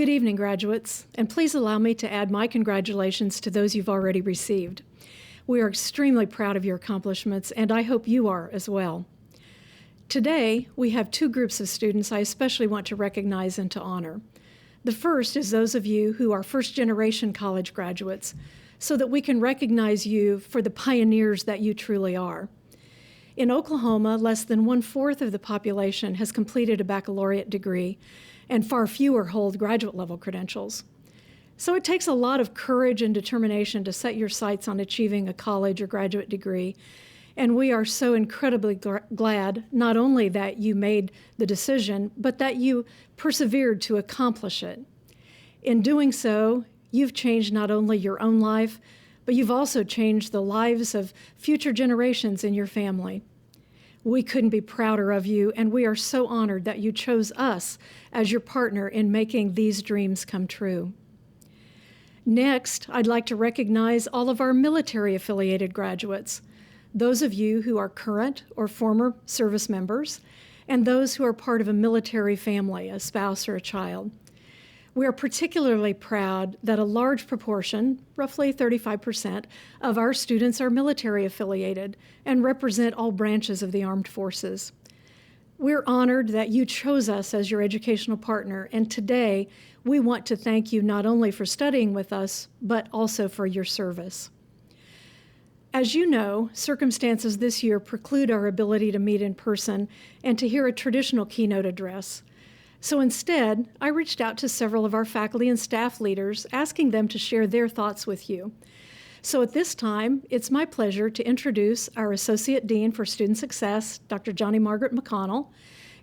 Good evening, graduates, and please allow me to add my congratulations to those you've already received. We are extremely proud of your accomplishments, and I hope you are as well. Today, we have two groups of students I especially want to recognize and to honor. The first is those of you who are first-generation college graduates, so that we can recognize you for the pioneers that you truly are. In Oklahoma, less than 1/4 of the population has completed a baccalaureate degree, and far fewer hold graduate-level credentials. So it takes a lot of courage and determination to set your sights on achieving a college or graduate degree, and we are so incredibly glad not only that you made the decision, but that you persevered to accomplish it. In doing so, you've changed not only your own life, but you've also changed the lives of future generations in your family. We couldn't be prouder of you, and we are so honored that you chose us as your partner in making these dreams come true. Next, I'd like to recognize all of our military-affiliated graduates, those of you who are current or former service members, and those who are part of a military family, a spouse or a child. We are particularly proud that a large proportion, roughly 35%, of our students are military affiliated and represent all branches of the armed forces. We're honored that you chose us as your educational partner, and today we want to thank you not only for studying with us, but also for your service. As you know, circumstances this year preclude our ability to meet in person and to hear a traditional keynote address. So instead, I reached out to several of our faculty and staff leaders, asking them to share their thoughts with you. So at this time, it's my pleasure to introduce our Associate Dean for Student Success, Dr. Johnny Margaret McConnell,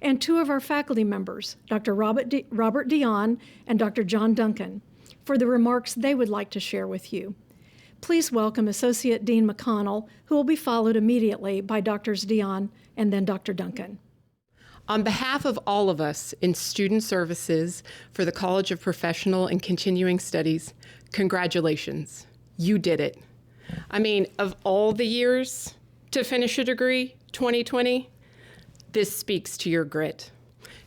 and two of our faculty members, Dr. Robert Dion and Dr. John Duncan, for the remarks they would like to share with you. Please welcome Associate Dean McConnell, who will be followed immediately by Drs. Dion and then Dr. Duncan. On behalf of all of us in Student Services for the College of Professional and Continuing Studies, congratulations. You did it. I mean, of all the years to finish a degree, 2020, this speaks to your grit.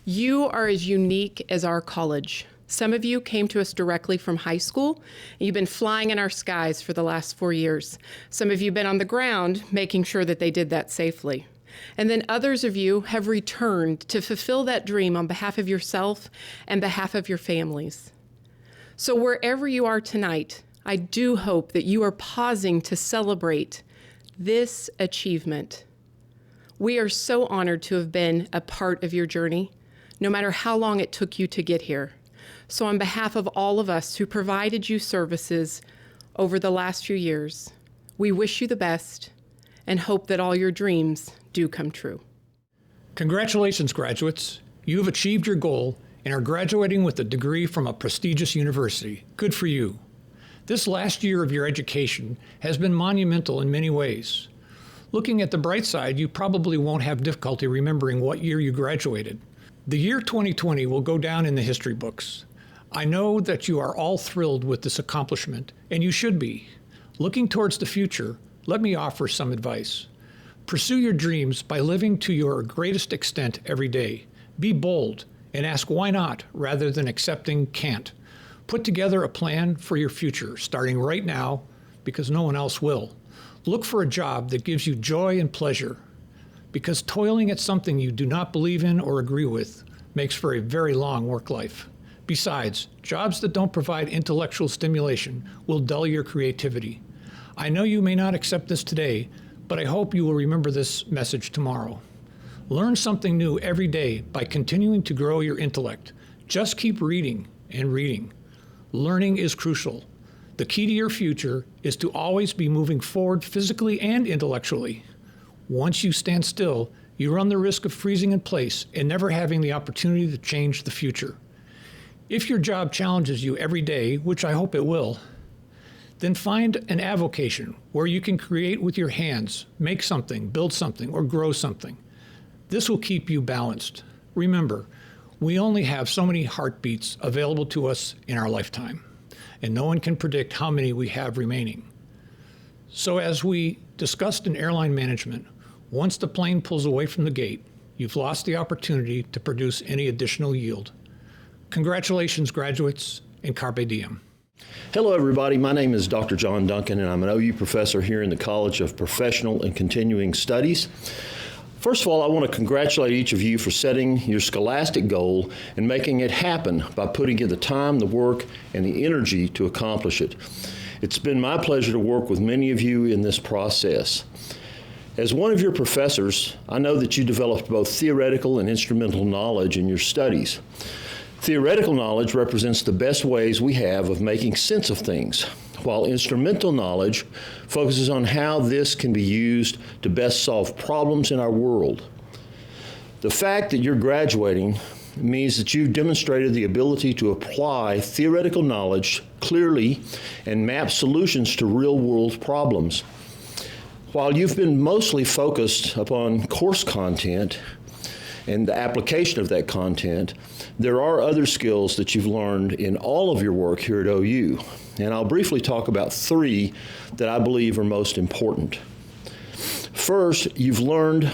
You are as unique as our college. Some of you came to us directly from high school, and you've been flying in our skies for the last 4 years. Some of you have been on the ground, making sure that they did that safely. And then others of you have returned to fulfill that dream on behalf of yourself and behalf of your families. So wherever you are tonight, I do hope that you are pausing to celebrate this achievement. We are so honored to have been a part of your journey, no matter how long it took you to get here. So on behalf of all of us who provided you services over the last few years, we wish you the best and hope that all your dreams do come true. Congratulations, graduates. You have achieved your goal and are graduating with a degree from a prestigious university. Good for you. This last year of your education has been monumental in many ways. Looking at the bright side, you probably won't have difficulty remembering what year you graduated. The year 2020 will go down in the history books. I know that you are all thrilled with this accomplishment, and you should be. Looking towards the future, let me offer some advice. Pursue your dreams by living to your greatest extent every day. Be bold and ask why not rather than accepting can't. Put together a plan for your future, starting right now, because no one else will. Look for a job that gives you joy and pleasure, because toiling at something you do not believe in or agree with makes for a very long work life. Besides, jobs that don't provide intellectual stimulation will dull your creativity. I know you may not accept this today, but I hope you will remember this message tomorrow. Learn something new every day by continuing to grow your intellect. Just keep reading and reading. Learning is crucial. The key to your future is to always be moving forward physically and intellectually. Once you stand still, you run the risk of freezing in place and never having the opportunity to change the future. If your job challenges you every day, which I hope it will, then find an avocation where you can create with your hands, make something, build something, or grow something. This will keep you balanced. Remember, we only have so many heartbeats available to us in our lifetime, and no one can predict how many we have remaining. So as we discussed in airline management, once the plane pulls away from the gate, you've lost the opportunity to produce any additional yield. Congratulations, graduates, and carpe diem. Hello, everybody. My name is Dr. John Duncan, and I'm an OU professor here in the College of Professional and Continuing Studies. First of all, I want to congratulate each of you for setting your scholastic goal and making it happen by putting in the time, the work, and the energy to accomplish it. It's been my pleasure to work with many of you in this process. As one of your professors, I know that you developed both theoretical and instrumental knowledge in your studies. Theoretical knowledge represents the best ways we have of making sense of things, while instrumental knowledge focuses on how this can be used to best solve problems in our world. The fact that you're graduating means that you've demonstrated the ability to apply theoretical knowledge clearly and map solutions to real-world problems. While you've been mostly focused upon course content and the application of that content, there are other skills that you've learned in all of your work here at OU, and I'll briefly talk about three that I believe are most important. First, you've learned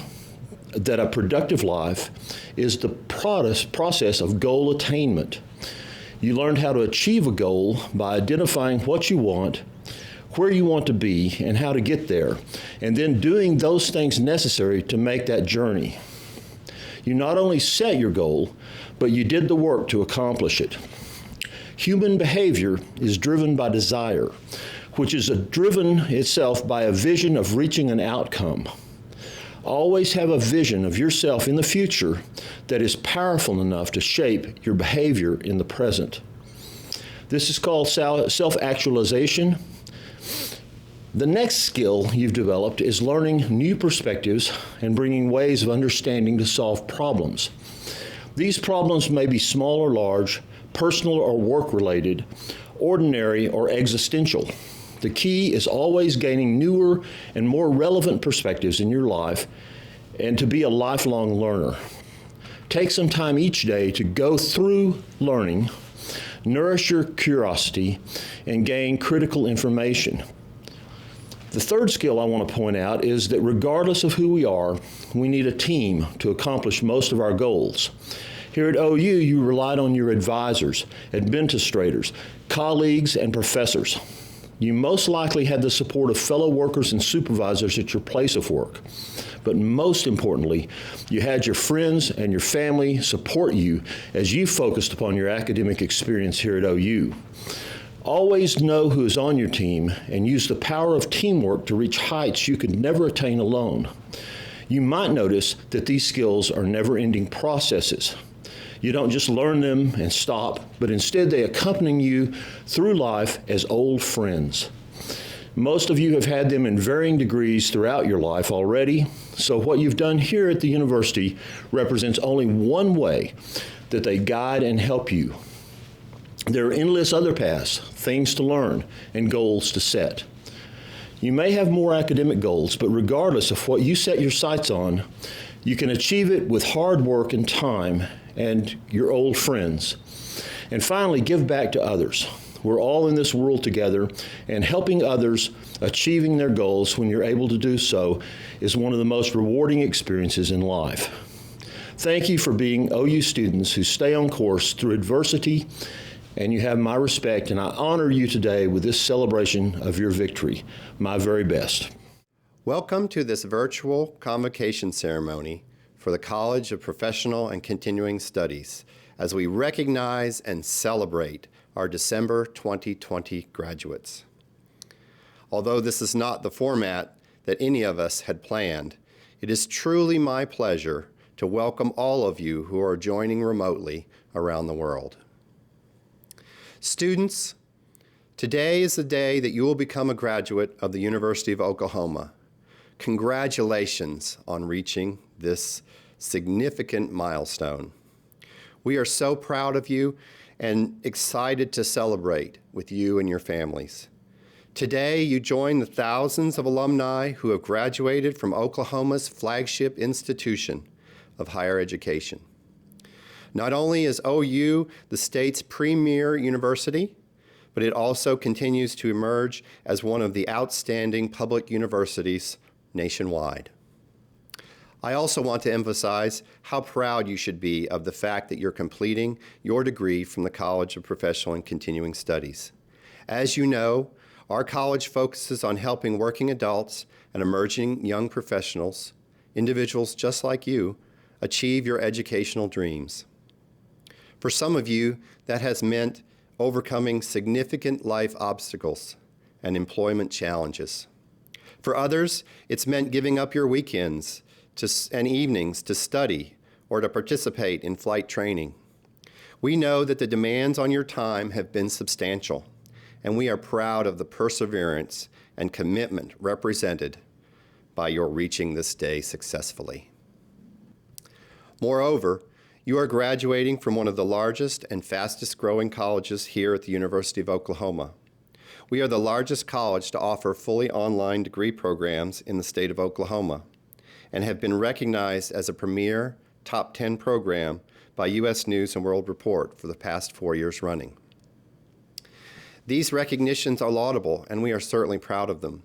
that a productive life is the process of goal attainment. You learned how to achieve a goal by identifying what you want, where you want to be, and how to get there, and then doing those things necessary to make that journey. You not only set your goal, but you did the work to accomplish it. Human behavior is driven by desire, which is driven itself by a vision of reaching an outcome. Always have a vision of yourself in the future that is powerful enough to shape your behavior in the present. This is called self-actualization. The next skill you've developed is learning new perspectives and bringing ways of understanding to solve problems. These problems may be small or large, personal or work-related, ordinary or existential. The key is always gaining newer and more relevant perspectives in your life and to be a lifelong learner. Take some time each day to go through learning, nourish your curiosity, and gain critical information. The third skill I want to point out is that regardless of who we are, we need a team to accomplish most of our goals. Here at OU, you relied on your advisors, administrators, colleagues, and professors. You most likely had the support of fellow workers and supervisors at your place of work. But most importantly, you had your friends and your family support you as you focused upon your academic experience here at OU. Always know who is on your team and use the power of teamwork to reach heights you could never attain alone. You might notice that these skills are never-ending processes. You don't just learn them and stop, but instead they accompany you through life as old friends. Most of you have had them in varying degrees throughout your life already, so what you've done here at the university represents only one way that they guide and help you. There are endless other paths, things to learn, and goals to set. You may have more academic goals, but regardless of what you set your sights on, you can achieve it with hard work and time and your old friends. And finally, give back to others. We're all in this world together, and helping others achieving their goals when you're able to do so is one of the most rewarding experiences in life. Thank you for being OU students who stay on course through adversity, and you have my respect, and I honor you today with this celebration of your victory. My very best. Welcome to this virtual convocation ceremony for the College of Professional and Continuing Studies as we recognize and celebrate our December 2020 graduates. Although this is not the format that any of us had planned, it is truly my pleasure to welcome all of you who are joining remotely around the world. Students, today is the day that you will become a graduate of the University of Oklahoma. Congratulations on reaching this significant milestone. We are so proud of you and excited to celebrate with you and your families. Today, you join the thousands of alumni who have graduated from Oklahoma's flagship institution of higher education. Not only is OU the state's premier university, but it also continues to emerge as one of the outstanding public universities nationwide. I also want to emphasize how proud you should be of the fact that you're completing your degree from the College of Professional and Continuing Studies. As you know, our college focuses on helping working adults and emerging young professionals, individuals just like you, achieve your educational dreams. For some of you, that has meant overcoming significant life obstacles and employment challenges. For others, it's meant giving up your weekends and evenings to study or to participate in flight training. We know that the demands on your time have been substantial, and we are proud of the perseverance and commitment represented by your reaching this day successfully. Moreover, you are graduating from one of the largest and fastest growing colleges here at the University of Oklahoma. We are the largest college to offer fully online degree programs in the state of Oklahoma and have been recognized as a premier top 10 program by U.S. News & World Report for the past 4 years running. These recognitions are laudable, and we are certainly proud of them.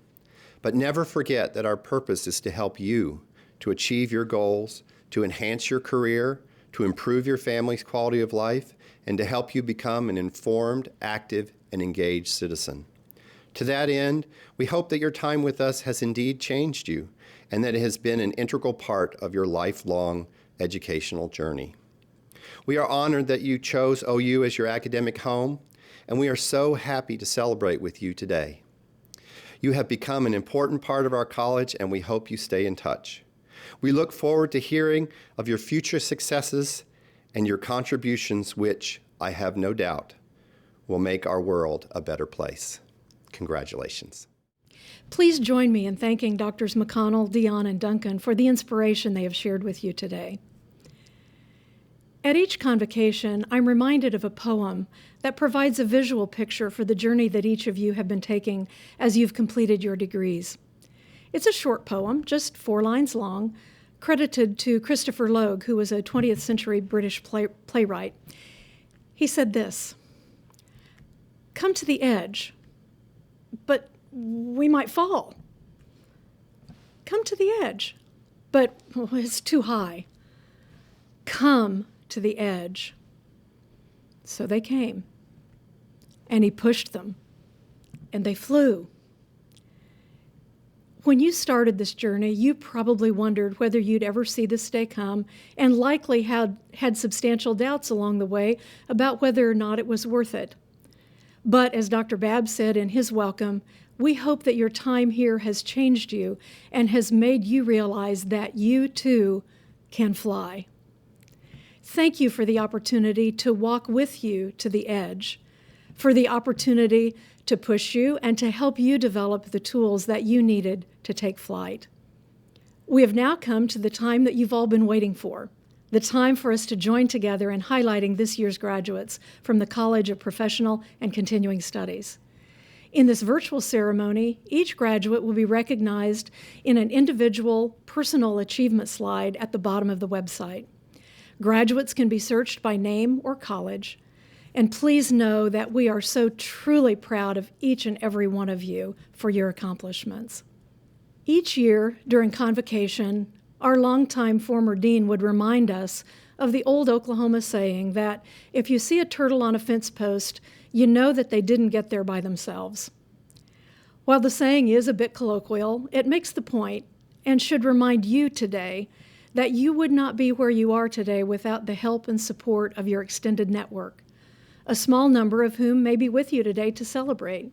But never forget that our purpose is to help you to achieve your goals, to enhance your career, to improve your family's quality of life, and to help you become an informed, active, and engaged citizen. To that end, we hope that your time with us has indeed changed you and that it has been an integral part of your lifelong educational journey. We are honored that you chose OU as your academic home, and we are so happy to celebrate with you today. You have become an important part of our college, and we hope you stay in touch. We look forward to hearing of your future successes and your contributions, which, I have no doubt, will make our world a better place. Congratulations. Please join me in thanking Drs. McConnell, Dion, and Duncan for the inspiration they have shared with you today. At each convocation, I'm reminded of a poem that provides a visual picture for the journey that each of you have been taking as you've completed your degrees. It's a short poem, just 4 lines long, credited to Christopher Logue, who was a 20th century British playwright. He said this: "Come to the edge, but we might fall. Come to the edge, but it's too high. Come to the edge." So they came, and he pushed them, and they flew. When you started this journey, you probably wondered whether you'd ever see this day come, and likely had substantial doubts along the way about whether or not it was worth it. But as Dr. Babb said in his welcome, we hope that your time here has changed you and has made you realize that you too can fly. Thank you for the opportunity to walk with you to the edge, for the opportunity to push you and to help you develop the tools that you needed to take flight. We have now come to the time that you've all been waiting for, the time for us to join together in highlighting this year's graduates from the College of Professional and Continuing Studies. In this virtual ceremony, each graduate will be recognized in an individual personal achievement slide at the bottom of the website. Graduates can be searched by name or college, and please know that we are so truly proud of each and every one of you for your accomplishments. Each year during convocation, our longtime former dean would remind us of the old Oklahoma saying that if you see a turtle on a fence post, you know that they didn't get there by themselves. While the saying is a bit colloquial, it makes the point and should remind you today that you would not be where you are today without the help and support of your extended network, a small number of whom may be with you today to celebrate.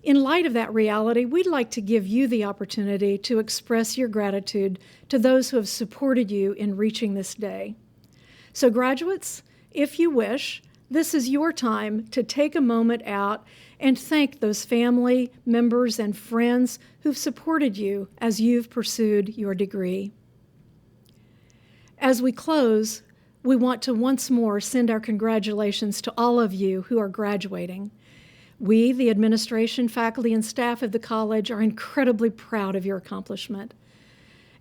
In light of that reality, we'd like to give you the opportunity to express your gratitude to those who have supported you in reaching this day. So graduates, if you wish, this is your time to take a moment out and thank those family members and friends who've supported you as you've pursued your degree. As we close, we want to once more send our congratulations to all of you who are graduating. We, the administration, faculty, and staff of the college, are incredibly proud of your accomplishment.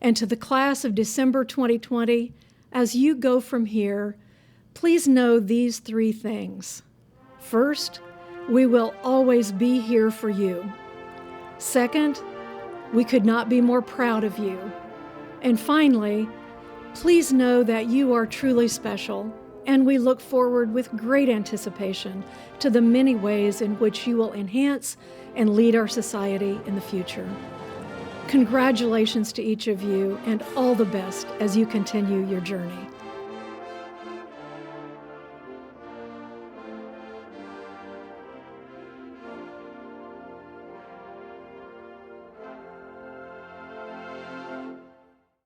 And to the class of December 2020, as you go from here, please know these 3 things. First, we will always be here for you. Second, we could not be more proud of you. And finally, please know that you are truly special, and we look forward with great anticipation to the many ways in which you will enhance and lead our society in the future. Congratulations to each of you, and all the best as you continue your journey.